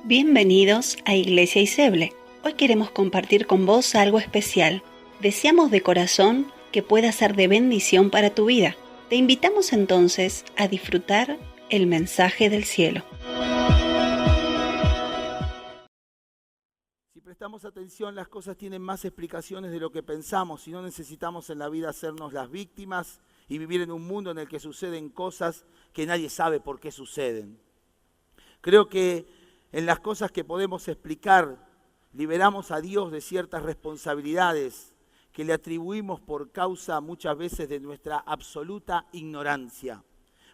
Bienvenidos a Iglesia Iseble. Hoy queremos compartir con vos algo especial. Deseamos de corazón que pueda ser de bendición para tu vida. Te invitamos entonces a disfrutar el mensaje del cielo. Si prestamos atención, las cosas tienen más explicaciones de lo que pensamos y no necesitamos en la vida hacernos las víctimas y vivir en un mundo en el que suceden cosas que nadie sabe por qué suceden. Creo que en las cosas que podemos explicar, liberamos a Dios de ciertas responsabilidades que le atribuimos por causa muchas veces de nuestra absoluta ignorancia.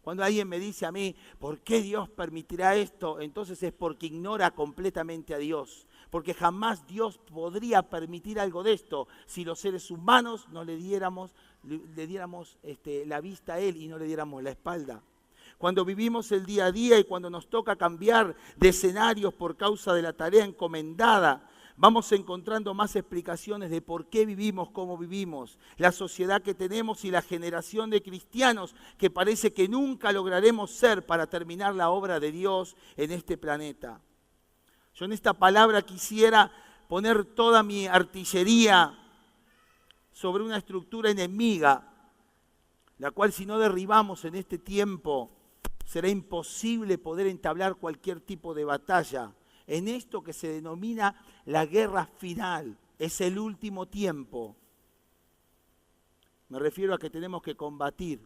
Cuando alguien me dice a mí, ¿por qué Dios permitirá esto? Entonces es porque ignora completamente a Dios. Porque jamás Dios podría permitir algo de esto si los seres humanos no le diéramos la vista a Él y no le diéramos la espalda. Cuando vivimos el día a día y cuando nos toca cambiar de escenarios por causa de la tarea encomendada, vamos encontrando más explicaciones de por qué vivimos como vivimos, la sociedad que tenemos y la generación de cristianos que parece que nunca lograremos ser para terminar la obra de Dios en este planeta. Yo en esta palabra quisiera poner toda mi artillería sobre una estructura enemiga, la cual si no derribamos en este tiempo, será imposible poder entablar cualquier tipo de batalla en esto que se denomina la guerra final. Es el último tiempo. Me refiero a que tenemos que combatir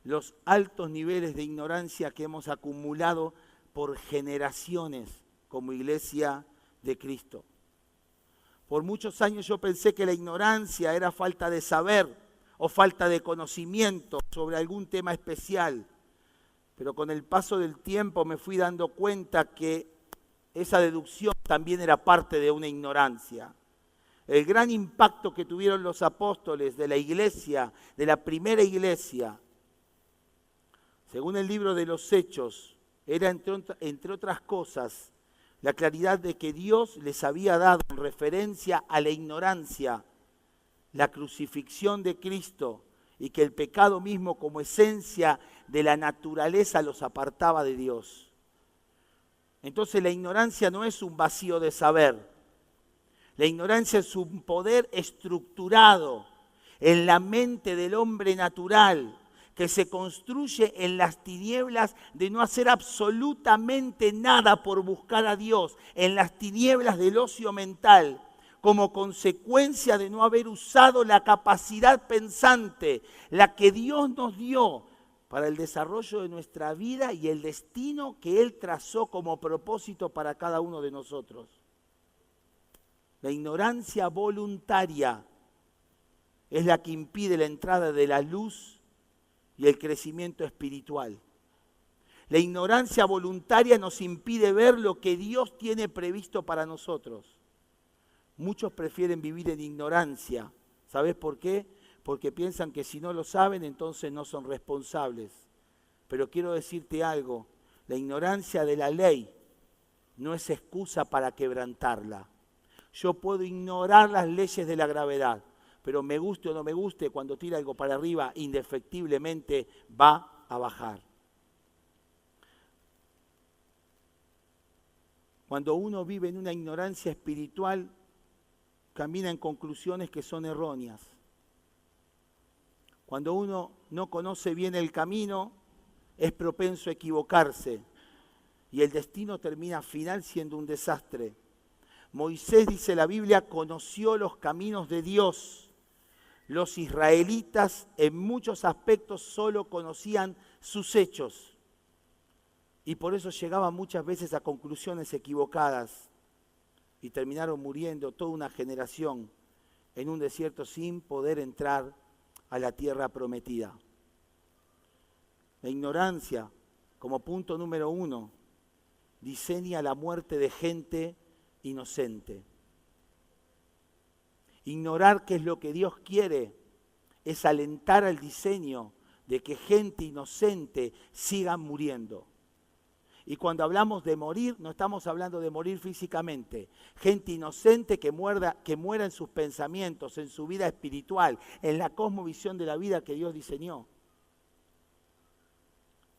los altos niveles de ignorancia que hemos acumulado por generaciones como Iglesia de Cristo. Por muchos años yo pensé que la ignorancia era falta de saber o falta de conocimiento sobre algún tema especial. Pero con el paso del tiempo me fui dando cuenta que esa deducción también era parte de una ignorancia. El gran impacto que tuvieron los apóstoles de la iglesia, de la primera iglesia, según el libro de los Hechos, era entre otras cosas la claridad de que Dios les había dado en referencia a la ignorancia, la crucifixión de Cristo, y que el pecado mismo como esencia de la naturaleza los apartaba de Dios. Entonces la ignorancia no es un vacío de saber. La ignorancia es un poder estructurado en la mente del hombre natural que se construye en las tinieblas de no hacer absolutamente nada por buscar a Dios, en las tinieblas del ocio mental, como consecuencia de no haber usado la capacidad pensante, la que Dios nos dio para el desarrollo de nuestra vida y el destino que Él trazó como propósito para cada uno de nosotros. La ignorancia voluntaria es la que impide la entrada de la luz y el crecimiento espiritual. La ignorancia voluntaria nos impide ver lo que Dios tiene previsto para nosotros. Muchos prefieren vivir en ignorancia. ¿Sabes por qué? Porque piensan que si no lo saben, entonces no son responsables. Pero quiero decirte algo, la ignorancia de la ley no es excusa para quebrantarla. Yo puedo ignorar las leyes de la gravedad, pero me guste o no me guste, cuando tira algo para arriba, indefectiblemente va a bajar. Cuando uno vive en una ignorancia espiritual, camina en conclusiones que son erróneas. Cuando uno no conoce bien el camino, es propenso a equivocarse y el destino termina al final siendo un desastre. Moisés, dice la Biblia, conoció los caminos de Dios. Los israelitas en muchos aspectos solo conocían sus hechos y por eso llegaban muchas veces a conclusiones equivocadas. Y terminaron muriendo toda una generación en un desierto sin poder entrar a la tierra prometida. La ignorancia, como punto número 1, diseña la muerte de gente inocente. Ignorar qué es lo que Dios quiere es alentar al diseño de que gente inocente siga muriendo. Y cuando hablamos de morir, no estamos hablando de morir físicamente. Gente inocente que muera en sus pensamientos, en su vida espiritual, en la cosmovisión de la vida que Dios diseñó.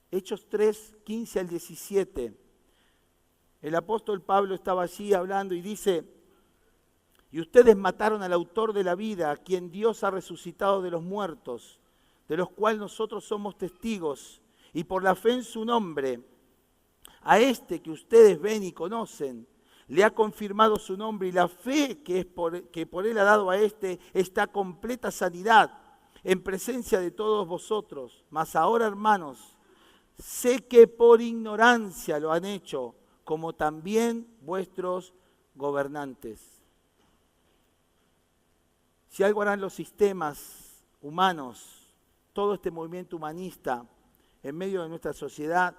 Hechos 3, 15 al 17. el apóstol Pablo estaba allí hablando y dice: y ustedes mataron al autor de la vida, a quien Dios ha resucitado de los muertos, de los cuales nosotros somos testigos, y por la fe en su nombre, a este que ustedes ven y conocen, le ha confirmado su nombre, y la fe que por él ha dado a este está completa sanidad en presencia de todos vosotros. Mas ahora, hermanos, sé que por ignorancia lo han hecho, como también vuestros gobernantes. Si algo harán los sistemas humanos, todo este movimiento humanista en medio de nuestra sociedad,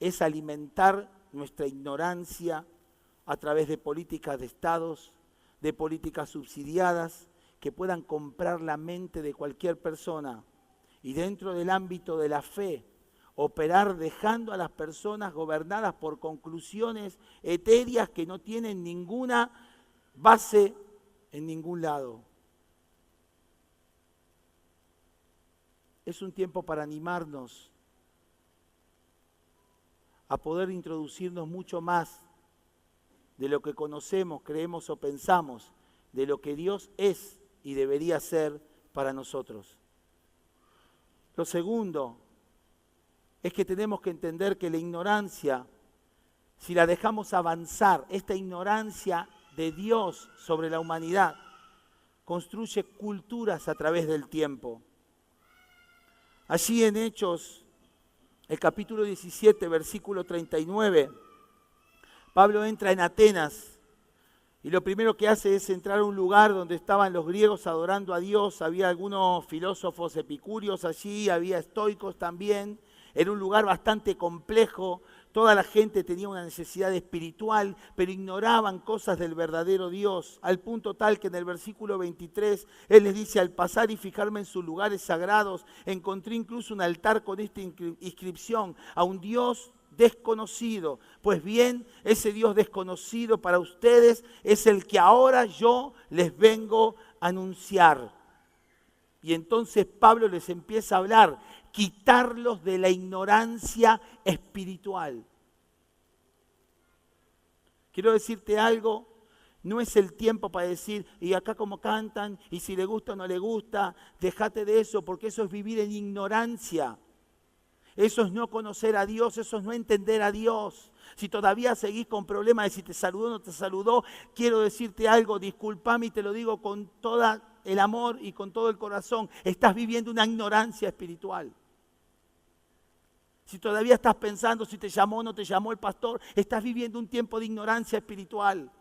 es alimentar nuestra ignorancia a través de políticas de estados, de políticas subsidiadas que puedan comprar la mente de cualquier persona y dentro del ámbito de la fe operar dejando a las personas gobernadas por conclusiones etéreas que no tienen ninguna base en ningún lado. Es un tiempo para animarnos a poder introducirnos mucho más de lo que conocemos, creemos o pensamos, de lo que Dios es y debería ser para nosotros. Lo segundo es que tenemos que entender que la ignorancia, si la dejamos avanzar, esta ignorancia de Dios sobre la humanidad, construye culturas a través del tiempo. Allí en Hechos, el capítulo 17, versículo 39, Pablo entra en Atenas y lo primero que hace es entrar a un lugar donde estaban los griegos adorando a Dios. Había algunos filósofos epicúreos allí, había estoicos también. Era un lugar bastante complejo, toda la gente tenía una necesidad espiritual, pero ignoraban cosas del verdadero Dios, al punto tal que en el versículo 23, Él les dice: al pasar y fijarme en sus lugares sagrados, encontré incluso un altar con esta inscripción: a un Dios desconocido. Pues bien, ese Dios desconocido para ustedes es el que ahora yo les vengo a anunciar. Y entonces Pablo les empieza a hablar, quitarlos de la ignorancia espiritual. Quiero decirte algo, no es el tiempo para decir, y acá como cantan, y si le gusta o no le gusta, déjate de eso, porque eso es vivir en ignorancia. Eso es no conocer a Dios, eso es no entender a Dios. Si todavía seguís con problemas de si te saludó o no te saludó, quiero decirte algo, discúlpame y te lo digo con todo el amor y con todo el corazón, estás viviendo una ignorancia espiritual. Si todavía estás pensando si te llamó o no te llamó el pastor, estás viviendo un tiempo de ignorancia espiritual.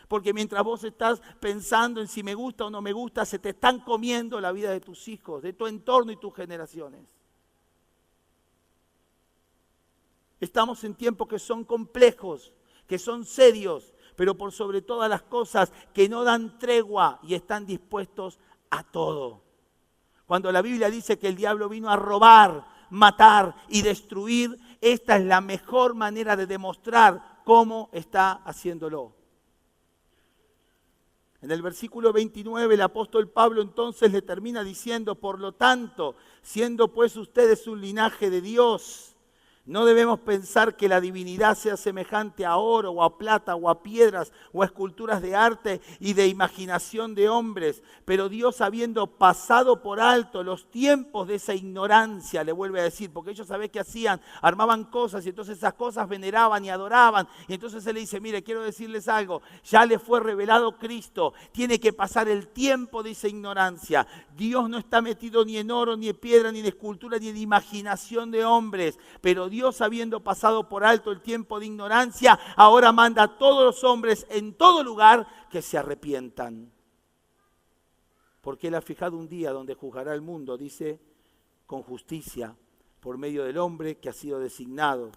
Porque mientras vos estás pensando en si me gusta o no me gusta, se te están comiendo la vida de tus hijos, de tu entorno y tus generaciones. Estamos en tiempos que son complejos, que son serios, pero por sobre todas las cosas que no dan tregua y están dispuestos a todo. Cuando la Biblia dice que el diablo vino a robar, matar y destruir, esta es la mejor manera de demostrar cómo está haciéndolo. En el versículo 29 el apóstol Pablo entonces le termina diciendo: por lo tanto, siendo pues ustedes un linaje de Dios, no debemos pensar que la divinidad sea semejante a oro o a plata o a piedras o a esculturas de arte y de imaginación de hombres. Pero Dios, habiendo pasado por alto los tiempos de esa ignorancia, le vuelve a decir, porque ellos saben qué hacían, armaban cosas y entonces esas cosas veneraban y adoraban. Y entonces Él le dice: mire, quiero decirles algo, ya le fue revelado Cristo, tiene que pasar el tiempo de esa ignorancia. Dios no está metido ni en oro, ni en piedra, ni en escultura, ni en imaginación de hombres, pero Dios, habiendo pasado por alto el tiempo de ignorancia, ahora manda a todos los hombres en todo lugar que se arrepientan. Porque Él ha fijado un día donde juzgará el mundo, dice, con justicia, por medio del hombre que ha sido designado.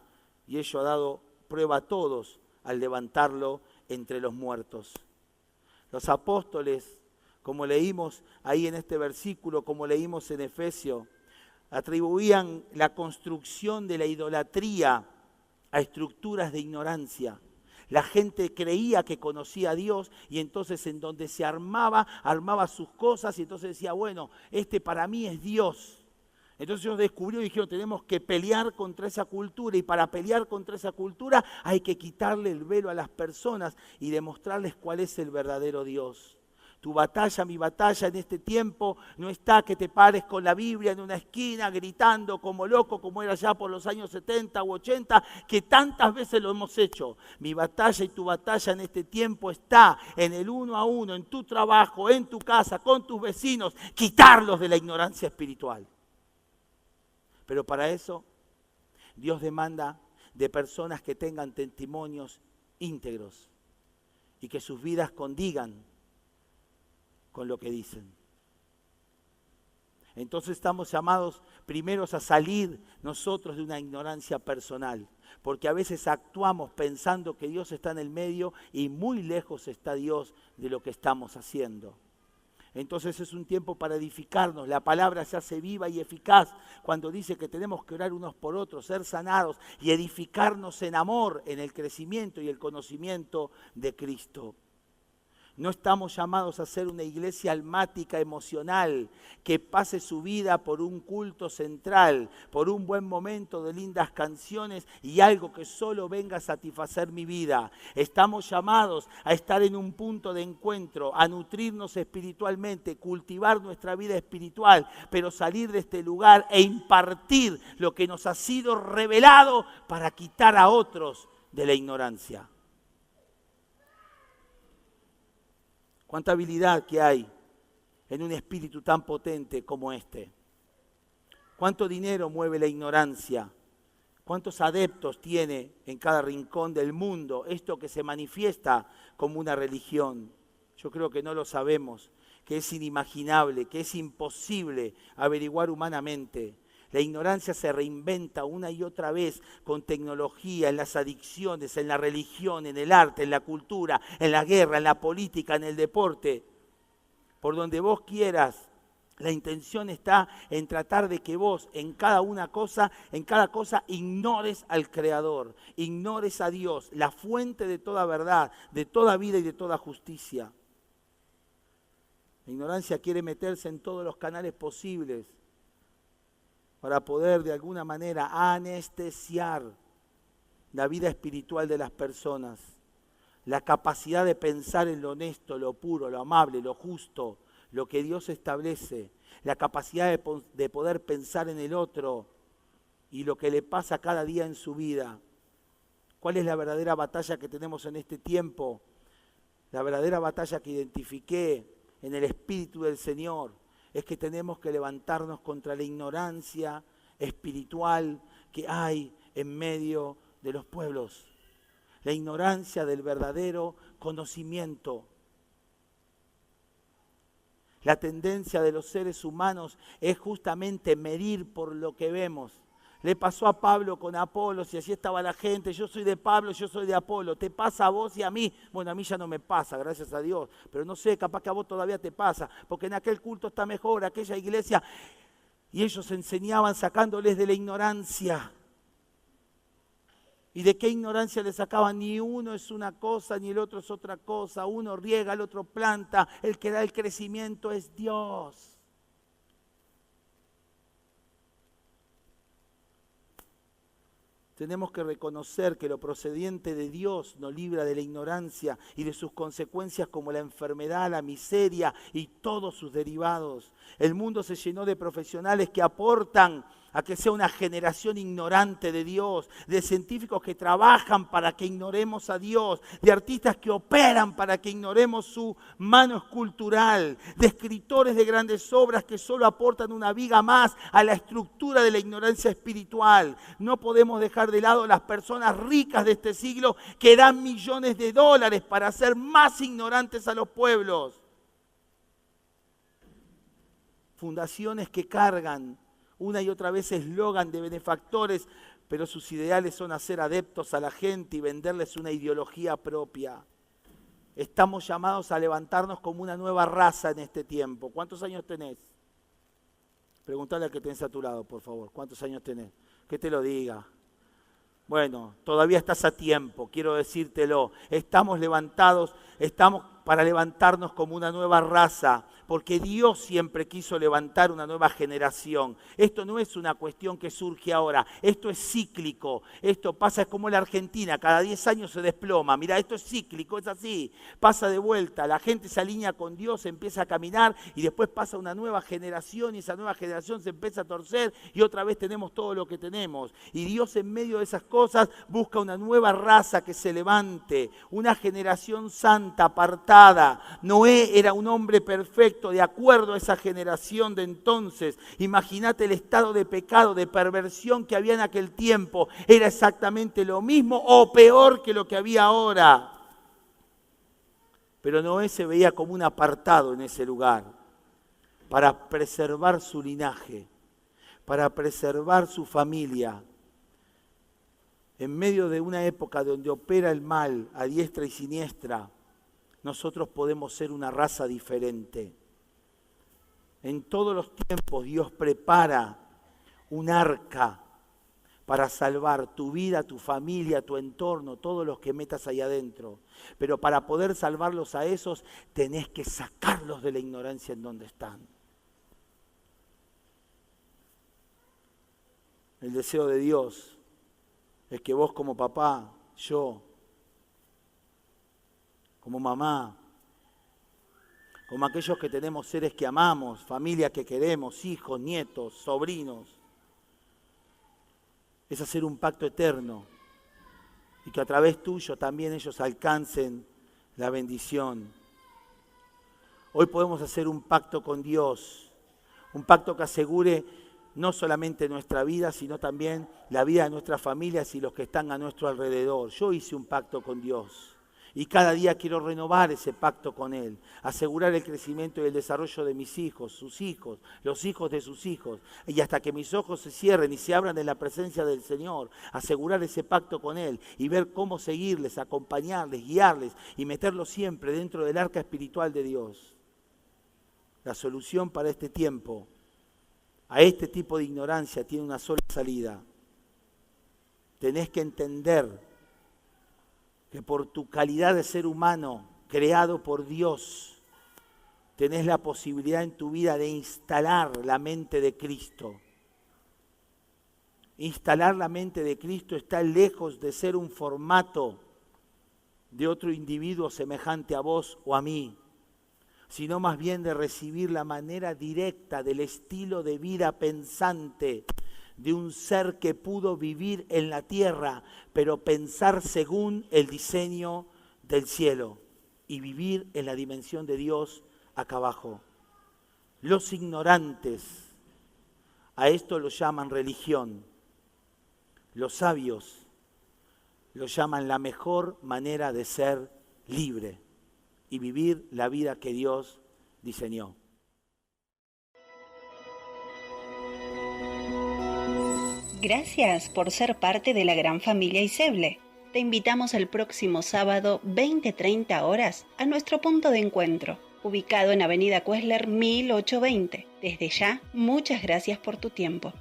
Y ello ha dado prueba a todos al levantarlo entre los muertos. Los apóstoles, como leímos ahí en este versículo, como leímos en Efesios, atribuían la construcción de la idolatría a estructuras de ignorancia. La gente creía que conocía a Dios y entonces en donde se armaba sus cosas y entonces decía, bueno, este para mí es Dios. Entonces ellos descubrieron y dijeron, tenemos que pelear contra esa cultura, y para pelear contra esa cultura hay que quitarle el velo a las personas y demostrarles cuál es el verdadero Dios. Tu batalla, mi batalla en este tiempo no está que te pares con la Biblia en una esquina gritando como loco, como era ya por los años 70 u 80, que tantas veces lo hemos hecho. Mi batalla y tu batalla en este tiempo está en el uno a uno, en tu trabajo, en tu casa, con tus vecinos, quitarlos de la ignorancia espiritual. Pero para eso Dios demanda de personas que tengan testimonios íntegros y que sus vidas condigan con lo que dicen. Entonces estamos llamados primeros a salir nosotros de una ignorancia personal, porque a veces actuamos pensando que Dios está en el medio y muy lejos está Dios de lo que estamos haciendo. Entonces es un tiempo para edificarnos. La palabra se hace viva y eficaz cuando dice que tenemos que orar unos por otros, ser sanados y edificarnos en amor, en el crecimiento y el conocimiento de Cristo. No estamos llamados a ser una iglesia almática, emocional, que pase su vida por un culto central, por un buen momento de lindas canciones y algo que solo venga a satisfacer mi vida. Estamos llamados a estar en un punto de encuentro, a nutrirnos espiritualmente, cultivar nuestra vida espiritual, pero salir de este lugar e impartir lo que nos ha sido revelado para quitar a otros de la ignorancia. Cuánta habilidad que hay en un espíritu tan potente como este. Cuánto dinero mueve la ignorancia. Cuántos adeptos tiene en cada rincón del mundo esto que se manifiesta como una religión. Yo creo que no lo sabemos, que es inimaginable, que es imposible averiguar humanamente. La ignorancia se reinventa una y otra vez con tecnología, en las adicciones, en la religión, en el arte, en la cultura, en la guerra, en la política, en el deporte. Por donde vos quieras, la intención está en tratar de que vos en cada cosa ignores al Creador, ignores a Dios, la fuente de toda verdad, de toda vida y de toda justicia. La ignorancia quiere meterse en todos los canales posibles para poder de alguna manera anestesiar la vida espiritual de las personas, la capacidad de pensar en lo honesto, lo puro, lo amable, lo justo, lo que Dios establece, la capacidad de poder pensar en el otro y lo que le pasa cada día en su vida. ¿Cuál es la verdadera batalla que tenemos en este tiempo? La verdadera batalla que identifiqué en el Espíritu del Señor es que tenemos que levantarnos contra la ignorancia espiritual que hay en medio de los pueblos. La ignorancia del verdadero conocimiento. La tendencia de los seres humanos es justamente medir por lo que vemos. Le pasó a Pablo con Apolos y así estaba la gente. Yo soy de Pablo, yo soy de Apolo. ¿Te pasa a vos y a mí? Bueno, a mí ya no me pasa, gracias a Dios. Pero no sé, capaz que a vos todavía te pasa. Porque en aquel culto está mejor, aquella iglesia. Y ellos enseñaban sacándoles de la ignorancia. ¿Y de qué ignorancia le sacaban? Ni uno es una cosa, ni el otro es otra cosa. Uno riega, el otro planta. El que da el crecimiento es Dios. Tenemos que reconocer que lo procediente de Dios nos libra de la ignorancia y de sus consecuencias como la enfermedad, la miseria y todos sus derivados. El mundo se llenó de profesionales que aportan a que sea una generación ignorante de Dios, de científicos que trabajan para que ignoremos a Dios, de artistas que operan para que ignoremos su mano escultural, de escritores de grandes obras que solo aportan una viga más a la estructura de la ignorancia espiritual. No podemos dejar de lado las personas ricas de este siglo que dan millones de dólares para hacer más ignorantes a los pueblos. Fundaciones que cargan una y otra vez eslogan de benefactores, pero sus ideales son hacer adeptos a la gente y venderles una ideología propia. Estamos llamados a levantarnos como una nueva raza en este tiempo. ¿Cuántos años tenés? Preguntale al que tenés a tu lado, por favor. ¿Cuántos años tenés? Que te lo diga. Bueno, todavía estás a tiempo, quiero decírtelo. Estamos levantados, estamos para levantarnos como una nueva raza, porque Dios siempre quiso levantar una nueva generación. Esto no es una cuestión que surge ahora, esto es cíclico. Esto pasa, es como la Argentina, cada 10 años se desploma. Mira, esto es cíclico, es así, pasa de vuelta, la gente se alinea con Dios, empieza a caminar y después pasa una nueva generación y esa nueva generación se empieza a torcer y otra vez tenemos todo lo que tenemos. Y Dios en medio de esas cosas busca una nueva raza que se levante, una generación santa, apartada. Noé era un hombre perfecto, de acuerdo a esa generación de entonces. Imagínate el estado de pecado, de perversión que había en aquel tiempo. Era exactamente lo mismo o peor que lo que había ahora. Pero Noé se veía como un apartado en ese lugar para preservar su linaje, para preservar su familia. En medio de una época donde opera el mal a diestra y siniestra, nosotros podemos ser una raza diferente. En todos los tiempos Dios prepara un arca para salvar tu vida, tu familia, tu entorno, todos los que metas ahí adentro. Pero para poder salvarlos a esos, tenés que sacarlos de la ignorancia en donde están. El deseo de Dios es que vos como papá, yo, como mamá, como aquellos que tenemos seres que amamos, familia que queremos, hijos, nietos, sobrinos, es hacer un pacto eterno y que a través tuyo también ellos alcancen la bendición. Hoy podemos hacer un pacto con Dios, un pacto que asegure no solamente nuestra vida, sino también la vida de nuestras familias y los que están a nuestro alrededor. Yo hice un pacto con Dios y cada día quiero renovar ese pacto con Él, asegurar el crecimiento y el desarrollo de mis hijos, sus hijos, los hijos de sus hijos, y hasta que mis ojos se cierren y se abran en la presencia del Señor, asegurar ese pacto con Él y ver cómo seguirles, acompañarles, guiarles y meterlos siempre dentro del arca espiritual de Dios. La solución para este tiempo, a este tipo de ignorancia, tiene una sola salida. Tenés que entender que por tu calidad de ser humano, creado por Dios, tenés la posibilidad en tu vida de instalar la mente de Cristo. Instalar la mente de Cristo está lejos de ser un formato de otro individuo semejante a vos o a mí, sino más bien de recibir la manera directa del estilo de vida pensante de un ser que pudo vivir en la tierra, pero pensar según el diseño del cielo y vivir en la dimensión de Dios acá abajo. Los ignorantes a esto lo llaman religión. Los sabios lo llaman la mejor manera de ser libre y vivir la vida que Dios diseñó. Gracias por ser parte de la gran familia Iseble. Te invitamos el próximo sábado 20:30 horas a nuestro punto de encuentro, ubicado en Avenida Cuesler 1820. Desde ya, muchas gracias por tu tiempo.